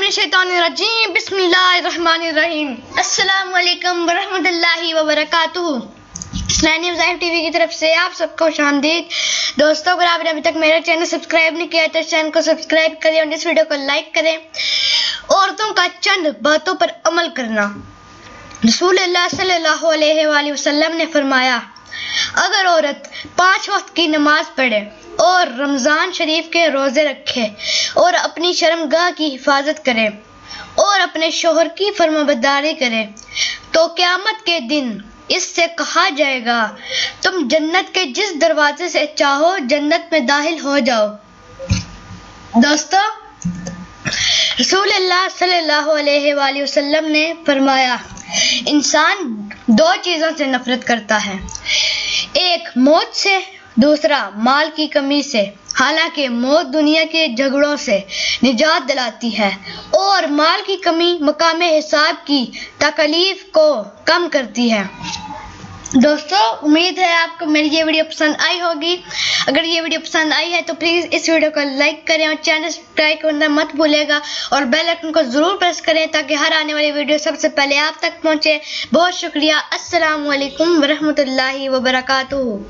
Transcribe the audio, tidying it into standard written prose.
मिनश्शैतानिर्रजीम बिस्मिल्लाहिर्रहमानिर्रहीम। अस्सलाम वालेकुम वरहमतुल्लाहि वबरकातुहू। हसनैनी वज़ाइफ टीवी की तरफ से आप सबको खुशामदीद। दोस्तों, अगर आपने अभी तक मेरा चैनल सब्सक्राइब नहीं किया तो इस चैनल को सब्सक्राइब करें और इस वीडियो को लाइक करें। औरतों का चंद बातों पर अमल करना। रसूलुल्लाह सल्लल्लाहु अलैहि वसल्लम ने फरमाया, अगर औरत 5 वक्त की नमाज पढ़े और रमज़ान शरीफ के रोज़े रखे और अपनी शर्मगाह की हिफाजत करे और अपने शोहर की फरमाबरदारी करे तो क़यामत के दिन इससे कहा जाएगा, तुम जन्नत के जिस दरवाजे से चाहो जन्नत में दाखिल हो जाओ। दोस्तों, रसूलुल्लाह सल्लल्लाहु अलैहि वसल्लम ने फरमाया, इंसान 2 चीज़ों से नफरत करता है, एक मौत से, दूसरा माल की कमी से। हालांकि मौत दुनिया के झगड़ों से निजात दिलाती है और माल की कमी मकामे हिसाब की तकलीफ को कम करती है। दोस्तों, उम्मीद है आपको मेरी ये वीडियो पसंद आई होगी। अगर ये वीडियो पसंद आई है तो प्लीज़ इस वीडियो को लाइक करें और चैनल सब्सक्राइब करना मत भूलेगा और बेल आइकन को ज़रूर प्रेस करें ताकि हर आने वाली वीडियो सबसे पहले आप तक पहुंचे। बहुत शुक्रिया। अस्सलाम वालेकुम वरहमतुल्लाहि वबरकातुहू।